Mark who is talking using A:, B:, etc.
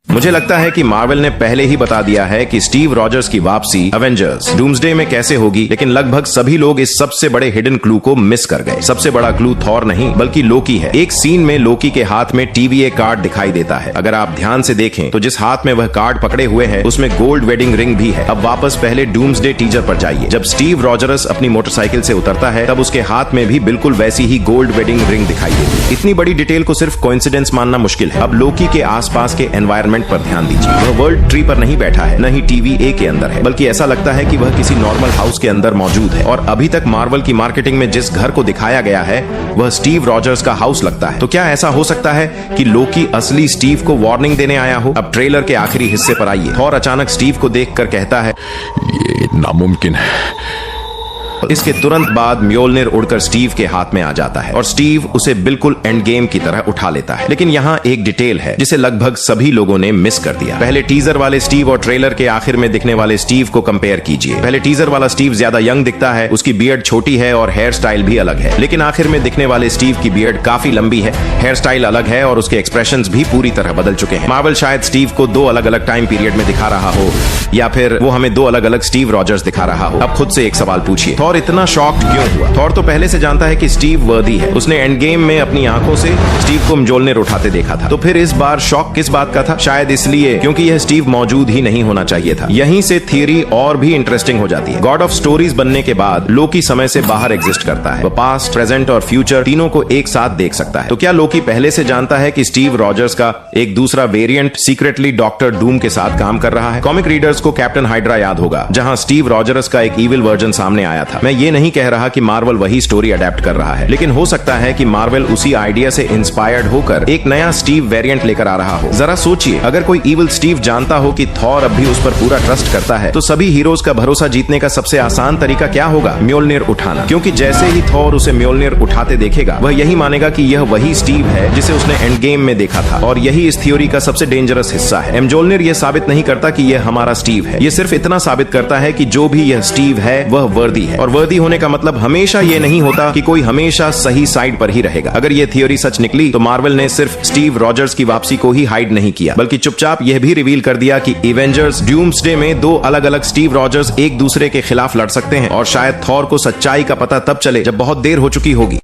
A: मुझे लगता है कि मार्वल ने पहले ही बता दिया है कि स्टीव रॉजर्स की वापसी एवेंजर्स डूम्सडे में कैसे होगी, लेकिन लगभग सभी लोग इस सबसे बड़े हिडन क्लू को मिस कर गए। सबसे बड़ा क्लू थॉर नहीं बल्कि लोकी है। एक सीन में लोकी के हाथ में TVA कार्ड दिखाई देता है। अगर आप ध्यान से देखें तो जिस हाथ में वह कार्ड पकड़े हुए है उसमें गोल्ड वेडिंग रिंग भी है। अब वापस पहले डूम्सडे टीजर पर जाइए। जब स्टीव रॉजर्स अपनी मोटरसाइकिल से उतरता है तब उसके हाथ में भी बिल्कुल वैसी ही गोल्ड वेडिंग रिंग दिखाई देती है। इतनी बड़ी डिटेल को सिर्फ कोइंसिडेंस मानना मुश्किल है। अब लोकी के आसपास के एनवायरनमेंट पर ध्यान दीजिए। वह वर्ल्ड ट्री पर नहीं बैठा है, न ही TVA के अंदर है, बल्कि ऐसा लगता है कि वह किसी नॉर्मल हाउस के अंदर मौजूद है। और अभी तक मार्वल की मार्केटिंग में जिस घर को दिखाया गया है वह स्टीव रॉजर्स का हाउस लगता है। तो क्या ऐसा हो सकता है कि लोकी असली स्टीव को वार्निंग देने आया हो? अब ट्रेलर के आखिरी हिस्से पर आइए। थॉर अचानक स्टीव को देखकर कहता है,
B: ये नामुमकिन है।
A: इसके तुरंत बाद म्योलनिर उड़कर स्टीव के हाथ में आ जाता है और स्टीव उसे बिल्कुल एंड गेम की तरह उठा लेता है। लेकिन यहाँ एक डिटेल है जिसे लगभग सभी लोगों ने मिस कर दिया। पहले टीजर वाले स्टीव और ट्रेलर के आखिर में दिखने वाले स्टीव को कंपेयर कीजिए। पहले टीजर वाला स्टीव ज्यादा यंग दिखता है, उसकी बियर्ड छोटी है और हेयर स्टाइल भी अलग है। लेकिन आखिर में दिखने वाले स्टीव की बियर्ड काफी लंबी है, हेयर स्टाइल अलग है और उसके एक्सप्रेशंस भी पूरी तरह बदल चुके हैं। मार्वल शायद स्टीव को दो अलग अलग टाइम पीरियड में दिखा रहा हो या फिर वो हमें दो अलग अलग स्टीव रॉजर्स दिखा रहा हो। अब खुद से एक सवाल पूछिए, थॉर इतना शॉक्ड क्यों हुआ? थॉर तो पहले से जानता है कि स्टीव वर्दी है। उसने एंड गेम में अपनी आंखों से स्टीव को म्योलनिर उठाते देखा था। तो फिर इस बार शॉक किस बात का था? शायद इसलिए क्योंकि यह स्टीव मौजूद ही नहीं होना चाहिए था। यहीं से थियरी और भी इंटरेस्टिंग हो जाती है। गॉड ऑफ स्टोरीज बनने के बाद लोकी समय से बाहर एग्जिस्ट करता है। वो पास्ट, प्रेजेंट और फ्यूचर तीनों को एक साथ देख सकता है। तो क्या लोकी पहले से जानता है कि स्टीव रॉजर्स का एक दूसरा वेरिएंट सीक्रेटली डॉक्टर डूम के साथ काम कर रहा है? कॉमिक रीडर्स को कैप्टन हाइड्रा याद होगा, जहां स्टीव रॉजर्स का एक इविल वर्जन सामने आया था। मैं ये नहीं कह रहा कि मार्वल वही स्टोरी अडेप्ट कर रहा है, लेकिन हो सकता है कि मार्वल उसी आइडिया से इंस्पायर्ड होकर एक नया स्टीव वेरिएंट लेकर आ रहा हो। जरा सोचिए, अगर कोई इविल स्टीव जानता हो कि थॉर अब भी उस पर पूरा ट्रस्ट करता है तो सभी हीरोज का भरोसा जीतने का सबसे आसान तरीका क्या होगा? म्योलनिर उठाना। क्योंकि जैसे ही थॉर उसे म्योलनिर उठाते देखेगा वह यही मानेगा कि यह वही स्टीव है जिसे उसने एंड गेम में देखा था। और यही इस थ्योरी का सबसे डेंजरस हिस्सा है। म्योलनिर यह साबित नहीं करता कि यह हमारा स्टीव है, यह सिर्फ इतना साबित करता है कि जो भी यह स्टीव है वह वर्दी है। और वर्दी होने का मतलब हमेशा ये नहीं होता कि कोई हमेशा सही साइड पर ही रहेगा। अगर ये थ्योरी सच निकली तो मार्वल ने सिर्फ स्टीव रॉजर्स की वापसी को ही हाइड नहीं किया, बल्कि चुपचाप यह भी रिवील कर दिया कि एवेंजर्स डूम्सडे में दो अलग अलग स्टीव रॉजर्स एक दूसरे के खिलाफ लड़ सकते हैं। और शायद थॉर को सच्चाई का पता तब चले जब बहुत देर हो चुकी होगी।